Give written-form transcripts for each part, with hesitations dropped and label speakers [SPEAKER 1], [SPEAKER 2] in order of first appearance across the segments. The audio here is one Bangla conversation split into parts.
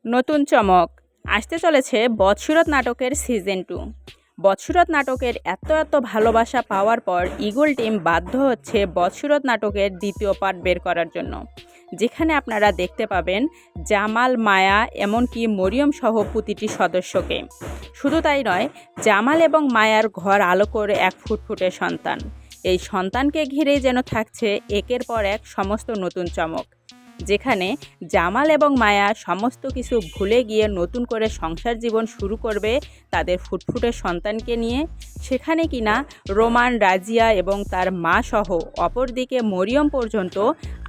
[SPEAKER 1] নতুন চমক আসতে চলেছে বদসুরত নাটকের সিজন 2। বদসুরত নাটকের এত ভালোবাসা পাওয়ার পর ইগল টিম বাধ্য হচ্ছে বদসুরত নাটকের দ্বিতীয় পার্ট বের করার জন্য, যেখানে আপনারা দেখতে পাবেন জামাল, মায়া এমনকি মরিয়ম সহ প্রতিটি সদস্যকে। শুধু তাই নয়, জামাল এবং মায়ার ঘর আলো করে এক ফুটফুটে সন্তান। এই সন্তানকে ঘিরেই যেন থাকছে একের পর এক সমস্ত নতুন চমক, যেখানে জামাল এবং মায়া সমস্ত কিছু ভুলে গিয়ে নতুন করে সংসার জীবন শুরু করবে তাদের ফুটফুটে সন্তানকে নিয়ে। সেখানে কিনা রোমান, রাজিয়া এবং তার মা সহ অপরদিকে মরিয়ম পর্যন্ত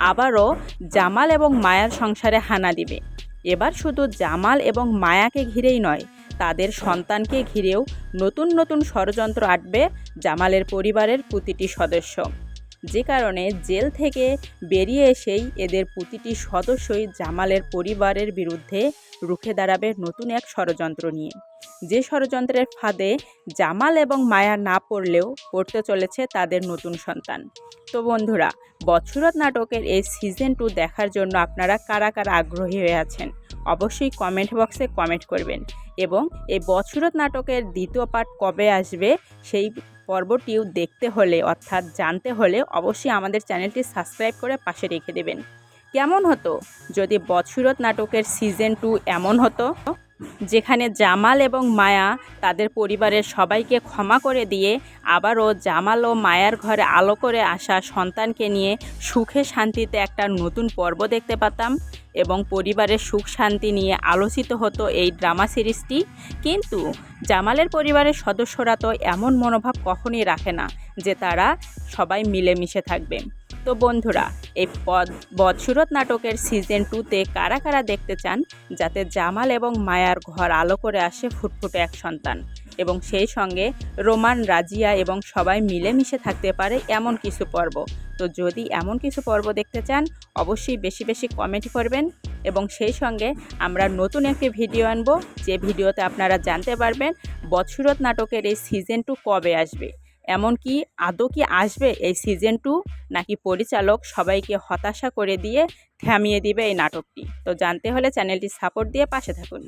[SPEAKER 1] আবারও জামাল এবং মায়ার সংসারে হানা দিবে। এবার শুধু জামাল এবং মায়াকে ঘিরেই নয়, তাদের সন্তানকে ঘিরেও নতুন ষড়যন্ত্র আঁটবে জামালের পরিবারের প্রতিটি সদস্য। যে কারণে জেল থেকে বেরিয়ে এসেই এদের প্রতিটি সদস্যই জামালের পরিবারের বিরুদ্ধে রুখে দাঁড়াবে নতুন এক ষড়যন্ত্র নিয়ে, যে ষড়যন্ত্রের ফাঁদে জামাল এবং মায়া না পড়লেও পড়তে চলেছে তাদের নতুন সন্তান। তো বন্ধুরা, বদসুরত নাটকের এই সিজন 2 দেখার জন্য আপনারা কারা কারা আগ্রহী হয়ে আছেন অবশ্যই কমেন্ট বক্সে কমেন্ট করবেন, এবং এই বদসুরত নাটকের দ্বিতীয় পার্ট কবে আসবে সেই পর্বটিও দেখতে হলে অর্থাৎ জানতে হলে অবশ্যই আমাদের চ্যানেলটি সাবস্ক্রাইব করে পাশে রেখে দেবেন। কেমন হতো যদি বদসুরত নাটকের সিজন 2 এমন হতো যেখানে জামাল এবং মায়া তাদের পরিবারের সবাইকে ক্ষমা করে দিয়ে আবারও জামাল ও মায়ার ঘরে আলো করে আসা সন্তানকে নিয়ে সুখে শান্তিতে একটা নতুন পর্ব দেখতে পেতাম, এবং পরিবারের সুখ শান্তি নিয়ে আলোচিত হতো এই ড্রামা সিরিজটি। কিন্তু জামালের পরিবারের সদস্যরা তো এমন মনোভাব কখনই রাখে না যে তারা সবাই মিলেমিশে থাকবে। তো বন্ধুরা, এই বদসুরত নাটকের সিজন 2তে কারা কারা দেখতে চান যাতে জামাল এবং মায়ার ঘর আলো করে আসে ফুটফুটে এক সন্তান, এবং সেই সঙ্গে রোমান, রাজিয়া এবং সবাই মিলেমিশে থাকতে পারে এমন কিছু পর্ব। তো যদি এমন কিছু পর্ব দেখতে চান অবশ্যই বেশি কমেন্ট করবেন, এবং সেই সঙ্গে আমরা নতুন একটি ভিডিও আনবো, যে ভিডিওতে আপনারা জানতে পারবেন বদসুরত নাটকের এই সিজন 2 কবে আসবে, এমনকি আদৌ কি আসবে এই সিজন 2, নাকি পরিচালক সবাইকে হতাশা করে দিয়ে থামিয়ে দিবে এই নাটকটি। তো জানতে হলে চ্যানেলটি সাপোর্ট দিয়ে পাশে থাকুন।